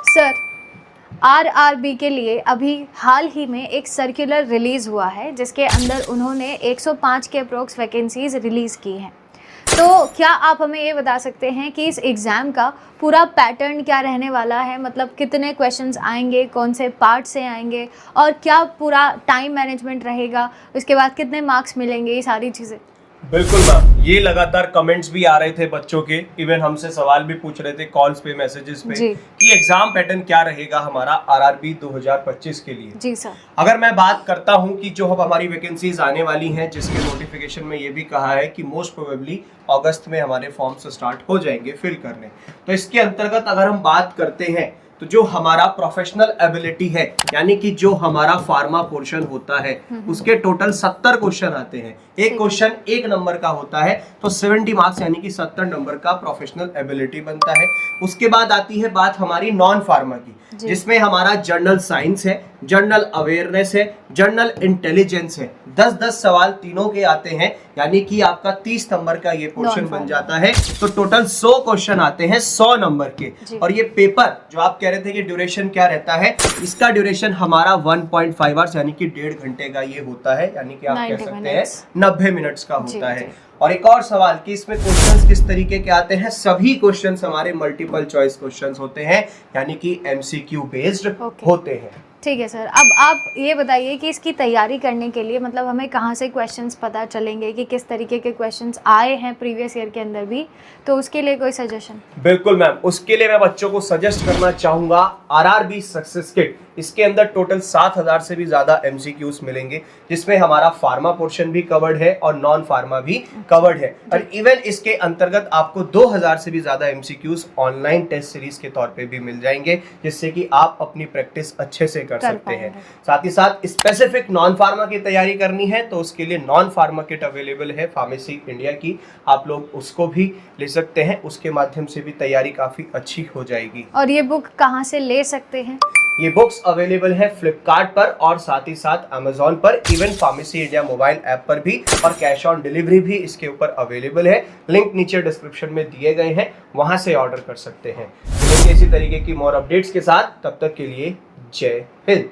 Sir, RRB के लिए अभी हाल ही में एक सर्कुलर रिलीज़ हुआ है जिसके अंदर उन्होंने 105 के अप्रोक्स वैकेंसीज रिलीज़ की हैं। तो क्या आप हमें ये बता सकते हैं कि इस एग्ज़ाम का पूरा पैटर्न क्या रहने वाला है? मतलब कितने क्वेश्चंस आएंगे, कौन से पार्ट से आएंगे और क्या पूरा टाइम मैनेजमेंट रहेगा, उसके बाद कितने मार्क्स मिलेंगे, ये सारी चीज़ें। बिल्कुल मैम, ये लगातार कमेंट्स भी आ रहे थे बच्चों के, इवन हमसे सवाल भी पूछ रहे थे कॉल्स पे, मैसेजेस पे कि एग्जाम पैटर्न क्या रहेगा हमारा आरआरबी 2025 के लिए। जी सर। अगर मैं बात करता हूं कि जो अब हमारी वैकेंसीज आने वाली हैं, जिसके नोटिफिकेशन में ये भी कहा है कि मोस्ट प्रोबेबली अगस्त में हमारे फॉर्म्स स्टार्ट हो जाएंगे फिल करने। तो इसके अंतर्गत अगर हम बात करते हैं तो जो हमारा प्रोफेशनल एबिलिटी है, यानी कि जो हमारा फार्मा पोर्शन होता है, उसके टोटल 70 क्वेश्चन आते हैं। एक क्वेश्चन 1 नंबर का होता है, तो 70 मार्क्स यानी कि 70 नंबर का प्रोफेशनल एबिलिटी बनता है। उसके बाद आती है बात हमारी नॉन फार्मा की, जिसमें हमारा जर्नल साइंस है, जर्नल अवेयरनेस है, जर्नल इंटेलिजेंस है। 10-10 सवाल तीनों के आते हैं, यानी कि आपका 30 नंबर का ये पोर्शन बन जाता है। तो टोटल 100 क्वेश्चन आते हैं 100 नंबर के। और ये पेपर जो आप कह रहे थे कि ड्यूरेशन क्या रहता है, इसका ड्यूरेशन हमारा 1.5 आवर्स यानी कि 1.5 घंटे का ये होता है, यानी कि आप कह सकते हैं 90 मिनट्स का होता है। और एक और सवाल कि इसमें क्वेश्चंस किस तरीके के आते हैं, सभी क्वेश्चंस हमारे मल्टीपल चॉइस क्वेश्चंस होते हैं, यानी कि एमसीक्यू बेस्ड होते हैं। ठीक है सर, अब आप ये बताइए कि इसकी तैयारी करने के लिए मतलब हमें कहाँ से क्वेश्चंस पता चलेंगे कि किस तरीके के क्वेश्चंस आए हैं प्रीवियस ईयर के अंदर भी, तो उसके लिए कोई सजेशन? बिल्कुल मैम, उसके लिए मैं बच्चों को सजेस्ट करना चाहूंगा आरआरबी सक्सेस किट। इसके अंदर टोटल 7000 से भी ज्यादा एमसीक्यूज मिलेंगे, जिसमें हमारा फार्मा पोर्शन भी कवर्ड है और नॉन फार्मा भी कवर्ड है। और इवन इसके अंतर्गत आपको 2000 से भी ज्यादा एमसीक्यूज ऑनलाइन टेस्ट सीरीज के तौर पे भी मिल जाएंगे, जिससे कि आप अपनी प्रैक्टिस अच्छे से कर सकते हैं। साथ ही साथ स्पेसिफिक नॉन फार्मा की तैयारी करनी है तो उसके लिए नॉन फार्मा किट अवेलेबल है फार्मेसी इंडिया की, आप लोग उसको भी ले सकते हैं। उसके माध्यम से भी तैयारी काफी अच्छी हो जाएगी। और ये बुक कहाँ से ले सकते हैं? ये बुक्स अवेलेबल है फ्लिपकार्ट पर और साथ ही साथ अमेजोन पर, even pharmacy India mobile app पर भी, और कैश ऑन डिलीवरी भी इसके ऊपर अवेलेबल है। लिंक नीचे डिस्क्रिप्शन में दिए गए हैं, वहां से ऑर्डर कर सकते हैं। इसी तरीके की मोर अपडेट्स के साथ, तब तक के लिए जय हिंद।